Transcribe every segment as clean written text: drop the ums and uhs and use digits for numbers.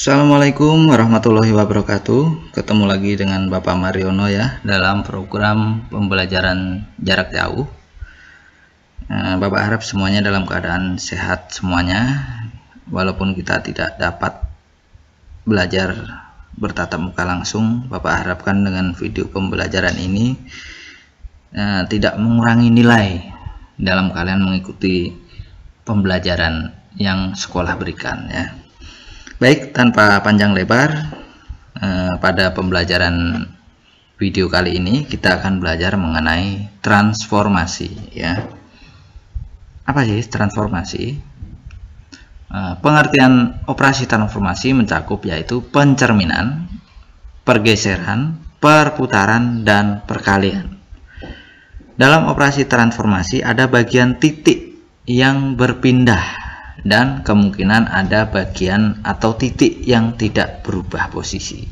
Assalamualaikum warahmatullahi wabarakatuh. Ketemu lagi dengan Bapak Mariono ya dalam program pembelajaran jarak jauh. Bapak harap semuanya dalam keadaan sehat semuanya, walaupun kita tidak dapat belajar bertatap muka langsung. Bapak harapkan dengan video pembelajaran ini tidak mengurangi nilai dalam kalian mengikuti pembelajaran yang sekolah berikan ya. Baik, tanpa panjang lebar, pada pembelajaran video kali ini kita akan belajar mengenai transformasi ya. Apa sih transformasi? Pengertian operasi transformasi mencakup yaitu pencerminan, pergeseran, perputaran, dan perkalian. Dalam operasi transformasi ada bagian titik yang berpindah dan kemungkinan ada bagian atau titik yang tidak berubah posisi.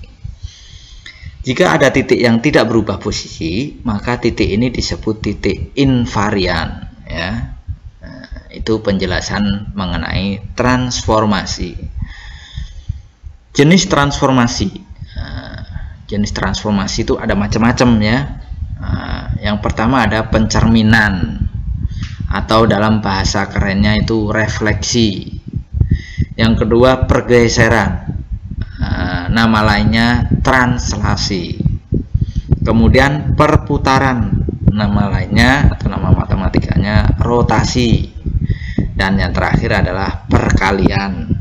Jika ada titik yang tidak berubah posisi, maka titik ini disebut titik invarian ya. Itu penjelasan mengenai transformasi. Jenis transformasi. Jenis transformasi itu ada macam-macam ya. Yang pertama ada pencerminan, atau dalam bahasa kerennya itu refleksi. Yang kedua pergeseran, nama lainnya translasi. Kemudian perputaran, nama lainnya atau nama matematikanya rotasi. Dan yang terakhir adalah perkalian,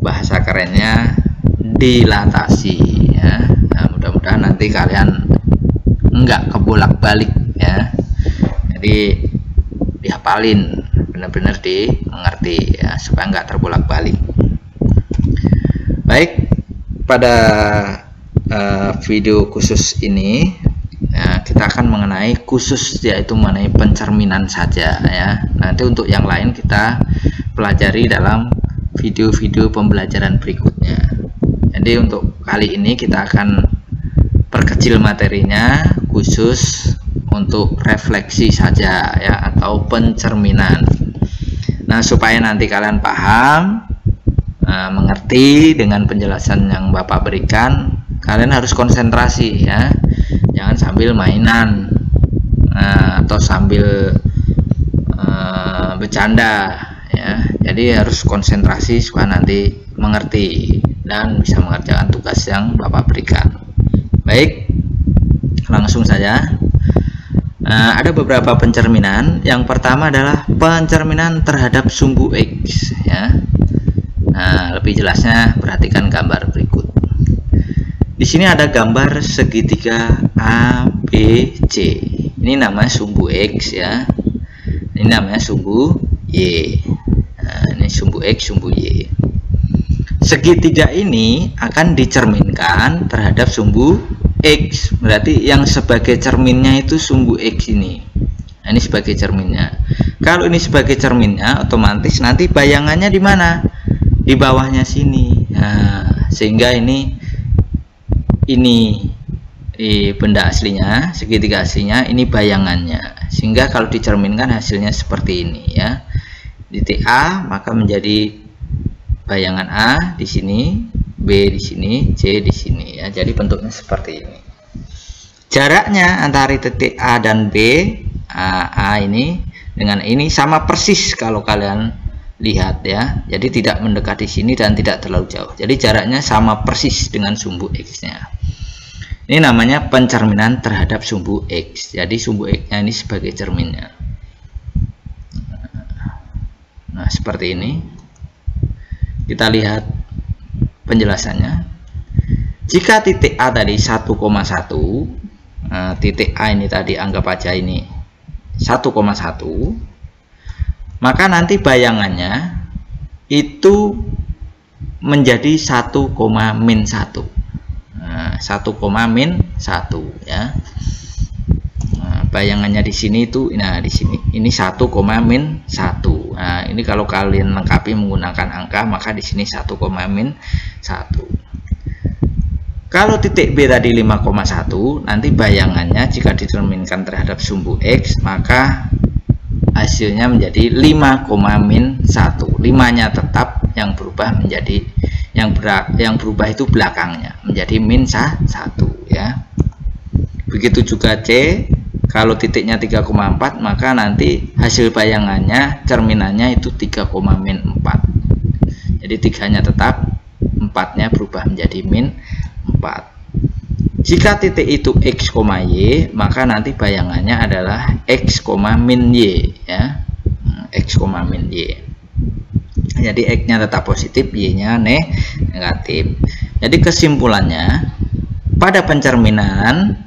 bahasa kerennya dilatasi ya. Mudah-mudahan nanti kalian enggak kebolak-balik ya. Jadi dihafalin, benar-benar dimengerti ya, supaya nggak terbolak-balik. Baik, pada video khusus ini ya, kita akan mengenai khusus yaitu mengenai pencerminan saja ya. Nanti untuk yang lain kita pelajari dalam video-video pembelajaran berikutnya. Jadi untuk kali ini kita akan perkecil materinya, khusus untuk refleksi saja ya, atau pencerminan. Nah, supaya nanti kalian paham, mengerti dengan penjelasan yang Bapak berikan, kalian harus konsentrasi ya. Jangan sambil mainan atau sambil bercanda ya. Jadi harus konsentrasi supaya nanti mengerti dan bisa mengerjakan tugas yang Bapak berikan. Baik, langsung saja. Ada beberapa pencerminan. Yang pertama adalah pencerminan terhadap sumbu X ya. Nah, lebih jelasnya perhatikan gambar berikut. Di sini ada gambar segitiga ABC. Ini namanya sumbu X ya. Ini namanya sumbu Y. Nah, ini sumbu X, sumbu Y. Segitiga ini akan dicerminkan terhadap sumbu X, berarti yang sebagai cerminnya itu sumbu X ini. Nah, ini sebagai cerminnya. Kalau ini sebagai cerminnya, otomatis nanti bayangannya di mana? Di bawahnya sini. Nah, sehingga ini benda aslinya, segitiga aslinya, ini bayangannya. Sehingga kalau dicerminkan hasilnya seperti ini ya. Titik A maka menjadi bayangan A di sini, B di sini, C di sini ya. Jadi bentuknya seperti ini. Jaraknya antara titik A dan B, A ini dengan ini sama persis kalau kalian lihat ya. Jadi tidak mendekat di sini dan tidak terlalu jauh. Jadi jaraknya sama persis dengan sumbu X-nya. Ini namanya pencerminan terhadap sumbu X. Jadi sumbu X-nya ini sebagai cerminnya. Nah, seperti ini. Kita lihat penjelasannya. Jika titik A tadi 1,1, titik A ini tadi anggap aja ini 1,1, maka nanti bayangannya itu menjadi 1,-1. 1,-1 ya. Bayangannya di sini itu, nah di sini ini 1,-1. Nah, ini kalau kalian lengkapi menggunakan angka, maka di sini 1,-1. Kalau titik B tadi 5,1, nanti bayangannya jika dicerminkan terhadap sumbu X, maka hasilnya menjadi 5,-1. 5-nya tetap, yang berubah menjadi yang berubah itu belakangnya menjadi min 1 ya. Begitu juga C, kalau titiknya 3,4 maka nanti hasil bayangannya cerminannya itu 3, min 4. Jadi 3-nya tetap, 4-nya berubah menjadi min 4. Jika titik itu X, Y, maka nanti bayangannya adalah X, min Y ya. X, min Y. Jadi X-nya tetap positif, Y-nya negatif. Jadi kesimpulannya, pada pencerminan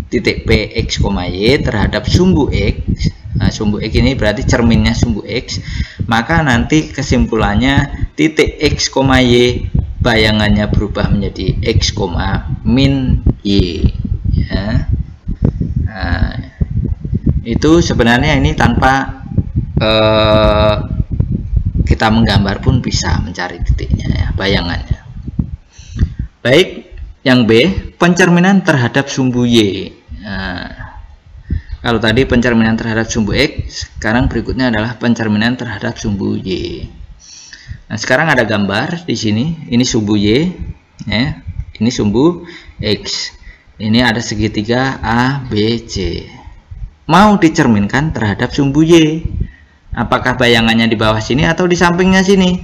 titik P X, Y terhadap sumbu X, nah sumbu X ini berarti cerminnya sumbu X, maka nanti kesimpulannya titik X, Y bayangannya berubah menjadi X, min Y ya. Nah, itu sebenarnya ini tanpa kita menggambar pun bisa mencari titiknya ya, bayangannya. Baik, yang B, pencerminan terhadap sumbu Y. Nah, kalau tadi pencerminan terhadap sumbu X, sekarang berikutnya adalah pencerminan terhadap sumbu Y. Nah, sekarang ada gambar di sini. Ini sumbu Y, ya. Ini sumbu X. Ini ada segitiga A, B, C. Mau dicerminkan terhadap sumbu Y. Apakah bayangannya di bawah sini atau di sampingnya sini?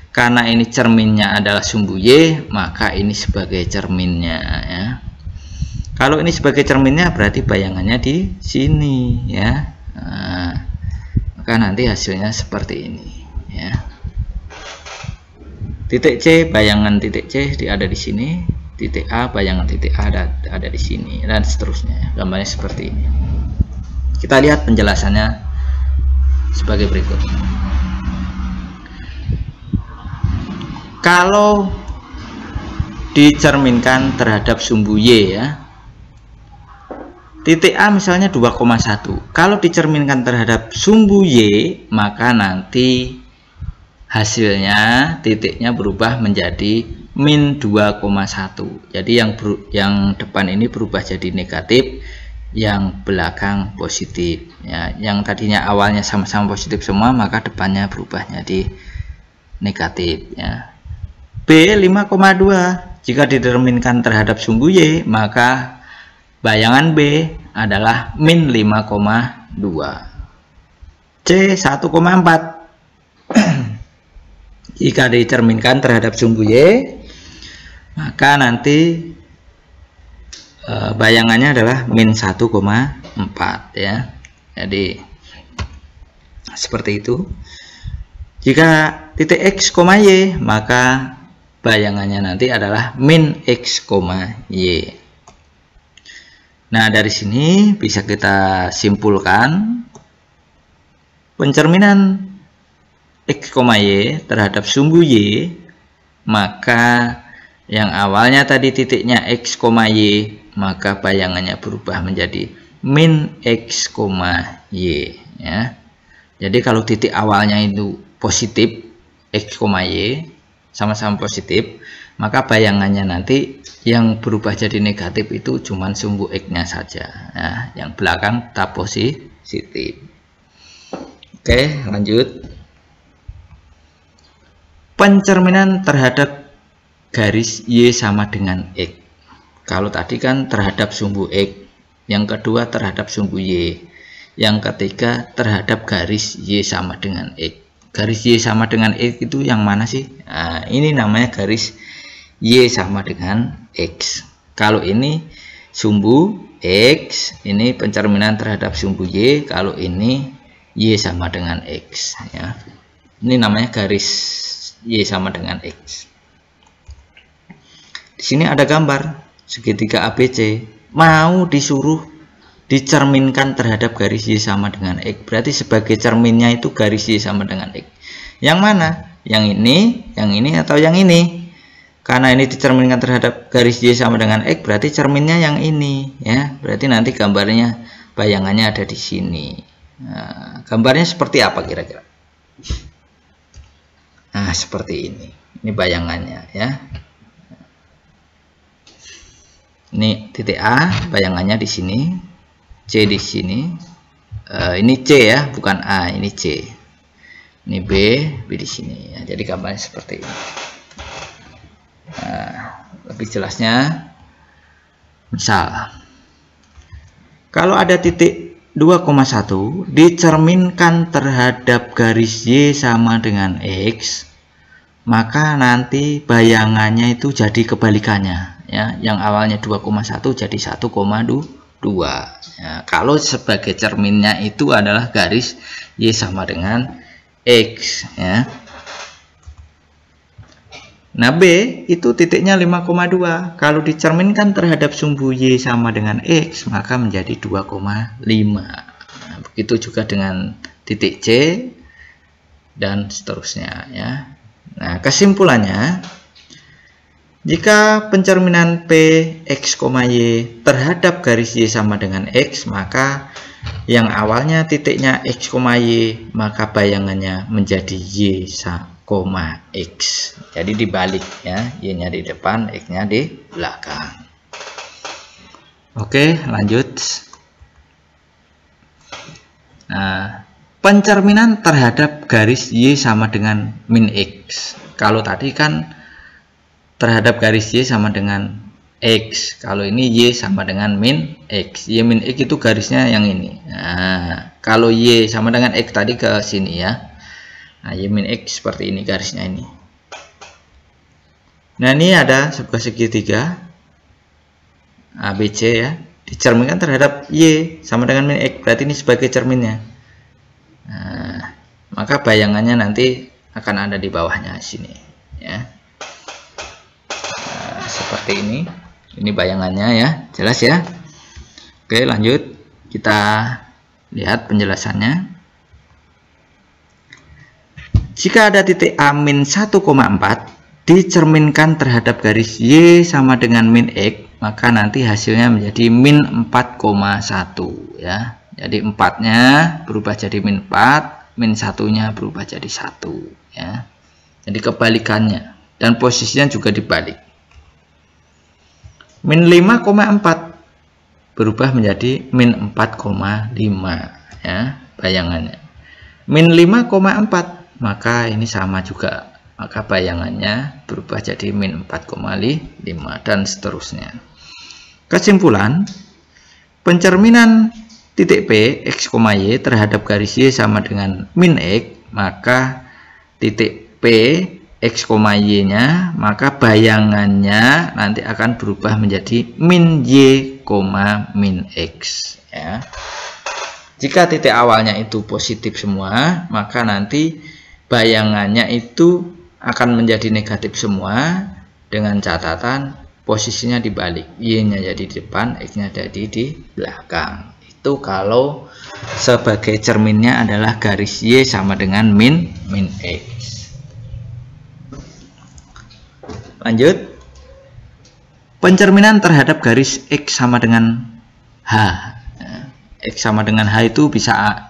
Karena ini cerminnya adalah sumbu Y, maka ini sebagai cerminnya ya. Kalau ini sebagai cerminnya berarti bayangannya di sini ya. Nah, maka nanti hasilnya seperti ini ya. Titik C, bayangan titik C ada di sini. Titik A, bayangan titik A ada di sini, dan seterusnya. Gambarnya seperti ini. Kita lihat penjelasannya sebagai berikut. Kalau dicerminkan terhadap sumbu Y ya, titik A misalnya 2,1. Kalau dicerminkan terhadap sumbu Y, maka nanti hasilnya titiknya berubah menjadi min 2,1. Jadi yang depan ini berubah jadi negatif, yang belakang positif ya. Yang tadinya awalnya sama-sama positif semua, maka depannya berubah jadi negatif ya. B 5,2. Jika dicerminkan terhadap sumbu Y, maka bayangan B adalah min 5,2. C 1,4. Jika dicerminkan terhadap sumbu Y, maka nanti bayangannya adalah min 1,4 ya. Jadi seperti itu. Jika titik X, Y, maka bayangannya nanti adalah min X, Y. Nah, dari sini bisa kita simpulkan pencerminan X, Y terhadap sumbu Y, maka yang awalnya tadi titiknya X, Y, maka bayangannya berubah menjadi min X, Y ya. Jadi kalau titik awalnya itu positif X, Y sama-sama positif, maka bayangannya nanti yang berubah jadi negatif itu cuma sumbu X-nya saja ya. Yang belakang tetap positif. Oke, lanjut. Pencerminan terhadap garis Y sama dengan X. Kalau tadi kan terhadap sumbu X, yang kedua terhadap sumbu Y, yang ketiga terhadap garis Y sama dengan X. Garis Y sama dengan X itu yang mana sih? Nah, ini namanya garis Y sama dengan X. Kalau ini sumbu X, ini pencerminan terhadap sumbu Y. Kalau ini Y sama dengan X ya. Ini namanya garis Y sama dengan X. Di sini ada gambar segitiga ABC, mau disuruh dicerminkan terhadap garis Y sama dengan X, berarti sebagai cerminnya itu garis Y sama dengan X. Yang mana? Yang ini atau yang ini? Karena ini dicerminkan terhadap garis Y sama dengan X, berarti cerminnya yang ini ya. Berarti nanti gambarnya, bayangannya ada di sini. Nah, gambarnya seperti apa kira-kira? Nah, seperti ini. Ini bayangannya ya. Ini titik A, bayangannya di sini. C di sini. Ini C ya, bukan A, ini C. Ini B di sini ya. Jadi gambarnya seperti ini. Nah, lebih jelasnya, misal kalau ada titik 2,1 dicerminkan terhadap garis Y sama dengan X, maka nanti bayangannya itu jadi kebalikannya ya. Yang awalnya 2,1 jadi 1,2 ya. Kalau sebagai cerminnya itu adalah garis Y sama dengan X ya. Nah, B itu titiknya 5,2. Kalau dicerminkan terhadap sumbu Y sama dengan X, maka menjadi 2,5. Nah, begitu juga dengan titik C dan seterusnya ya. Nah, kesimpulannya, jika pencerminan P X, Y terhadap garis Y sama dengan X, maka yang awalnya titiknya X, Y, maka bayangannya menjadi Y, X. Jadi dibalik ya, Y-nya di depan, X-nya di belakang. Oke, lanjut. Nah, pencerminan terhadap garis Y sama dengan min X. Kalau tadi kan terhadap garis Y sama dengan X, kalau ini Y sama dengan min X. Y min X itu garisnya yang ini. Nah, kalau Y sama dengan X tadi ke sini ya. Nah, Y min X seperti ini garisnya ini. Nah, ini ada sebuah segitiga ABC ya, dicerminkan terhadap Y sama dengan min X, berarti ini sebagai cerminnya. Nah, maka bayangannya nanti akan ada di bawahnya sini ya. Nah, seperti ini bayangannya ya, jelas ya. Oke, lanjut kita lihat penjelasannya. Jika ada titik A-1,4 dicerminkan terhadap garis Y sama dengan min X, maka nanti hasilnya menjadi min 4,1 ya. Jadi 4-nya berubah jadi min 4, min 1-nya berubah jadi 1 ya. Jadi kebalikannya, dan posisinya juga dibalik. Min 5,4 berubah menjadi min 4,5 ya bayangannya. Min 5,4 maka ini sama juga, maka bayangannya berubah jadi min 4,5 dan seterusnya. Kesimpulan, pencerminan titik P X, Y terhadap garis Y sama dengan min X, maka titik P X, Y nya, maka bayangannya nanti akan berubah menjadi min Y, min X ya. Jika titik awalnya itu positif semua, maka nanti bayangannya itu akan menjadi negatif semua, dengan catatan posisinya dibalik, Y-nya jadi di depan, X-nya jadi di belakang. Itu kalau sebagai cerminnya adalah garis Y sama dengan min X. Lanjut, pencerminan terhadap garis X sama dengan H. X sama dengan H itu bisa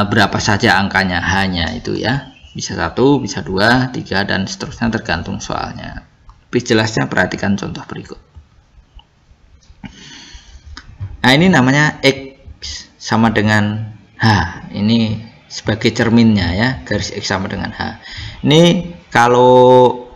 berapa saja angkanya, H-nya itu ya, bisa 1, bisa 2, 3 dan seterusnya, tergantung soalnya. Lebih jelasnya perhatikan contoh berikut. Nah, ini namanya X sama dengan H, ini sebagai cerminnya ya, garis X sama dengan H. Ini kalau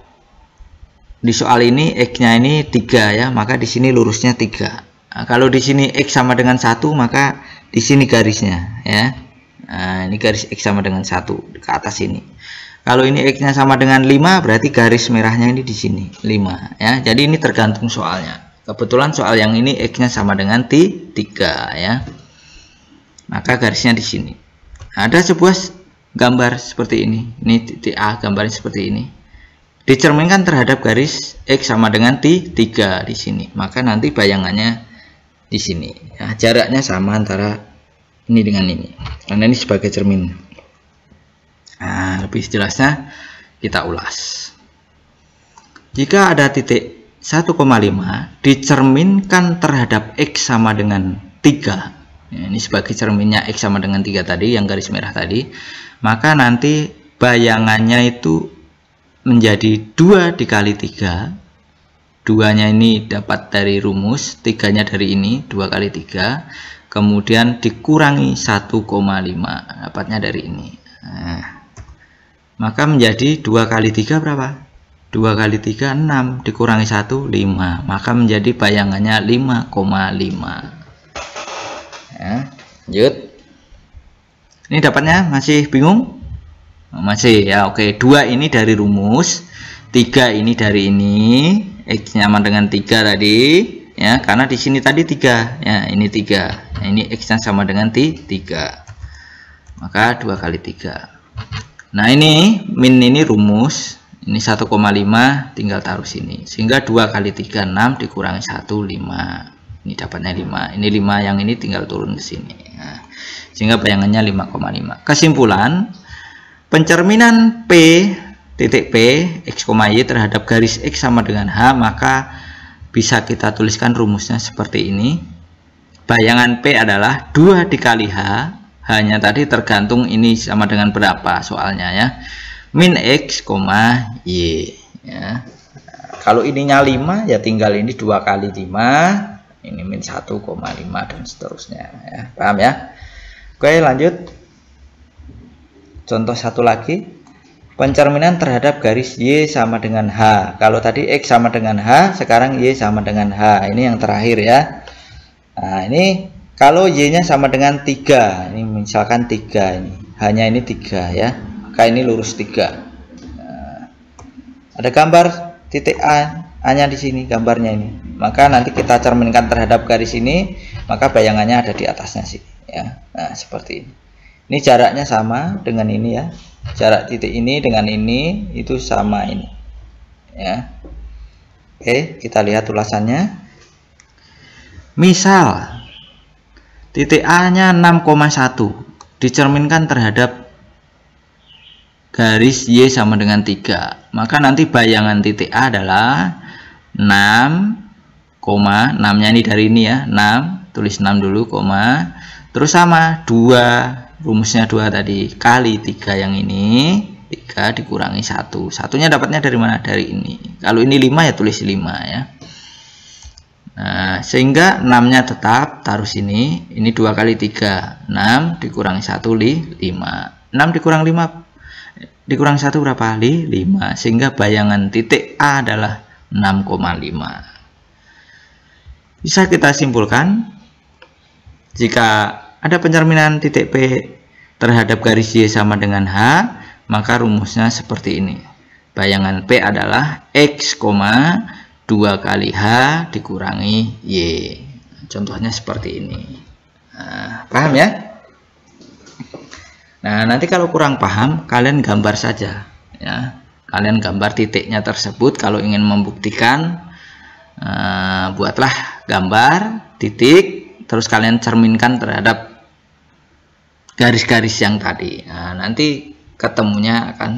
di soal ini X-nya ini 3 ya, maka di sini lurusnya 3. Nah, kalau di sini X sama dengan 1, maka di sini garisnya ya. Nah, ini garis X sama dengan 1 ke atas ini. Kalau ini X-nya sama dengan 5, berarti garis merahnya ini di sini 5 ya. Jadi ini tergantung soalnya. Kebetulan soal yang ini X-nya sama dengan 3 ya. Maka garisnya di sini. Ada sebuah gambar seperti ini. Ini titik A, gambarnya seperti ini. Dicerminkan terhadap garis X sama dengan 3 di sini. Maka nanti bayangannya di sini. Ya, jaraknya sama antara ini dengan ini, karena ini sebagai cermin. Nah, lebih jelasnya kita ulas. Jika ada titik 1,5 dicerminkan terhadap X sama dengan 3, ya, ini sebagai cerminnya X sama dengan 3 tadi, yang garis merah tadi, maka nanti bayangannya itu menjadi 2 dikali 3. 2-nya ini dapat dari rumus, 3-nya dari ini, 2 kali 3. Kemudian dikurangi 1,5, dapatnya dari ini. Nah, maka menjadi 2 kali 3 berapa? 2 kali 3 6 dikurangi 1 5, maka menjadi bayangannya 5,5. Ya, lanjut. Ini dapatnya masih bingung? Masih ya, oke. 2 ini dari rumus, 3 ini dari ini, X sama dengan 3 tadi ya, karena di sini tadi 3 ya, ini 3. Nah, ini X nya sama dengan 3, maka 2 kali 3. Nah, ini min ini rumus, ini 1,5 tinggal taruh sini, sehingga 2 kali 3 6 dikurangi 1 5, ini dapatnya 5. Ini 5 yang ini tinggal turun ke sini. Nah, sehingga bayangannya 5,5. Kesimpulan, pencerminan P titik P X, Y terhadap garis X sama dengan H, maka bisa kita tuliskan rumusnya seperti ini. Bayangan P adalah 2 dikali H, hanya tadi tergantung ini sama dengan berapa soalnya ya, min X, Y ya. Kalau ininya 5 ya tinggal ini 2 kali 5, ini min 1,5 dan seterusnya ya. Paham ya? Oke, lanjut. Contoh satu lagi, pencerminan terhadap garis Y sama dengan H. Kalau tadi X sama dengan H, sekarang Y sama dengan H. Ini yang terakhir ya. Nah, ini kalau Y-nya sama dengan 3, ini misalkan 3, ini hanya ini 3 ya, maka ini lurus 3. Nah, ada gambar titik A-nya di sini, gambarnya ini. Maka nanti kita cerminkan terhadap garis ini, maka bayangannya ada di atasnya sih ya. Nah, seperti ini. Ini jaraknya sama dengan ini ya. Jarak titik ini dengan ini itu sama ini. Ya. Oke, kita lihat ulasannya. Misal titik A-nya 6,1 dicerminkan terhadap garis Y sama dengan 3, maka nanti bayangan titik A adalah 6, 6-nya ini dari ini ya, 6, tulis 6 dulu, terus sama 2, rumusnya 2 tadi, kali 3 yang ini, 3 dikurangi 1, satunya dapatnya dari mana? Dari ini. Kalau ini 5 ya tulis 5 ya. Nah, sehingga 6-nya tetap taruh sini, ini 2 kali 3, 6 dikurangi 1 5. 6 dikurang 5 dikurang 1 berapa? 5. Sehingga bayangan titik A adalah 6,5. Bisa kita simpulkan, jika ada pencerminan titik P terhadap garis Y sama dengan H, maka rumusnya seperti ini. Bayangan P adalah X, 2 kali H dikurangi Y. Contohnya seperti ini. Nah, paham ya? Nah, nanti kalau kurang paham, kalian gambar saja ya. Kalian gambar titiknya tersebut. Kalau ingin membuktikan, buatlah gambar titik, terus kalian cerminkan terhadap garis-garis yang tadi. Nah, nanti ketemunya akan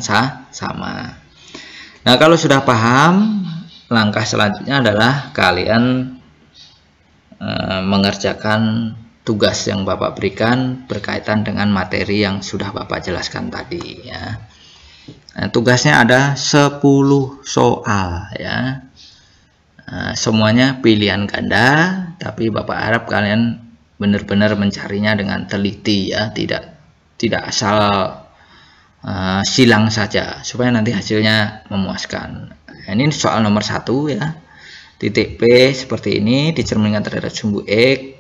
sama. Nah, kalau sudah paham, langkah selanjutnya adalah kalian mengerjakan tugas yang Bapak berikan berkaitan dengan materi yang sudah Bapak jelaskan tadi ya. Nah, tugasnya ada 10 soal ya. Semuanya pilihan ganda, tapi Bapak harap kalian benar-benar mencarinya dengan teliti ya, tidak asal silang saja, supaya nanti hasilnya memuaskan. Nah, ini soal nomor 1 ya. Titik P seperti ini dicerminkan terhadap sumbu X,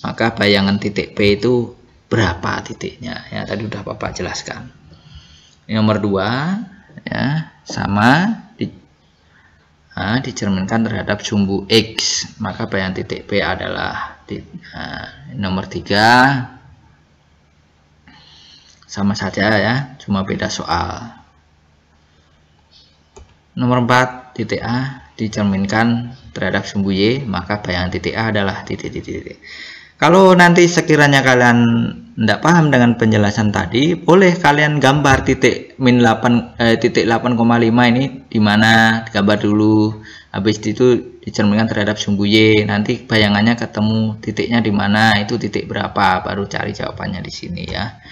maka bayangan titik P itu berapa titiknya ya, tadi udah Bapak jelaskan. Ini nomor 2 ya, sama dicerminkan terhadap sumbu X, maka bayangan titik P adalah nomor 3 sama saja ya, cuma beda soal. Nomor 4, titik A dicerminkan terhadap sumbu Y, maka bayangan titik A adalah titik. Kalau nanti sekiranya kalian tidak paham dengan penjelasan tadi, boleh kalian gambar titik min 8,5 ini di mana, gambar dulu. Habis itu dicerminkan terhadap sumbu Y, nanti bayangannya ketemu titiknya di mana, itu titik berapa, baru cari jawabannya di sini ya.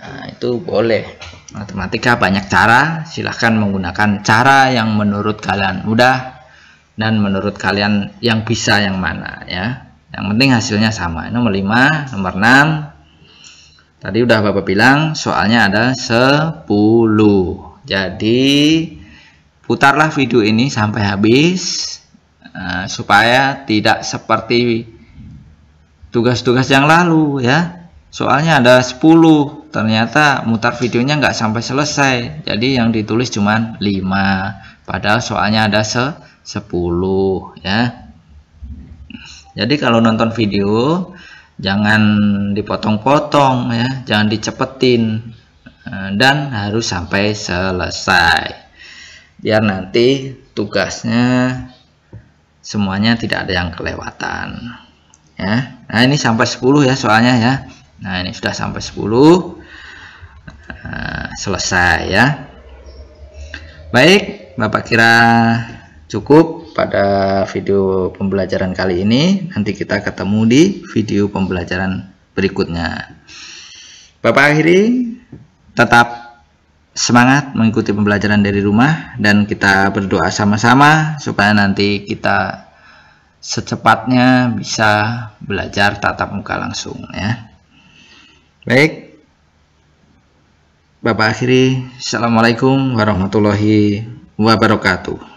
Nah, itu boleh. Matematika banyak cara, silahkan menggunakan cara yang menurut kalian mudah dan menurut kalian yang bisa yang mana ya. Yang penting hasilnya sama. Nomor 5, nomor 6 Tadi udah Bapak bilang soalnya ada 10. Jadi putarlah video ini sampai habis supaya tidak seperti tugas-tugas yang lalu ya. Soalnya ada 10, ternyata mutar videonya nggak sampai selesai. Jadi yang ditulis cuma 5, padahal soalnya ada 10 ya. Jadi kalau nonton video jangan dipotong-potong ya, jangan dicepetin, dan harus sampai selesai biar nanti tugasnya semuanya tidak ada yang kelewatan ya. Nah ini sampai 10 ya soalnya ya. Nah ini sudah sampai 10, selesai ya. Baik, Bapak kira cukup pada video pembelajaran kali ini. Nanti kita ketemu di video pembelajaran berikutnya. Bapak akhiri, tetap semangat mengikuti pembelajaran dari rumah, dan kita berdoa sama-sama supaya nanti kita secepatnya bisa belajar tatap muka langsung ya. Baik, Bapak akhiri. Assalamualaikum warahmatullahi wabarakatuh.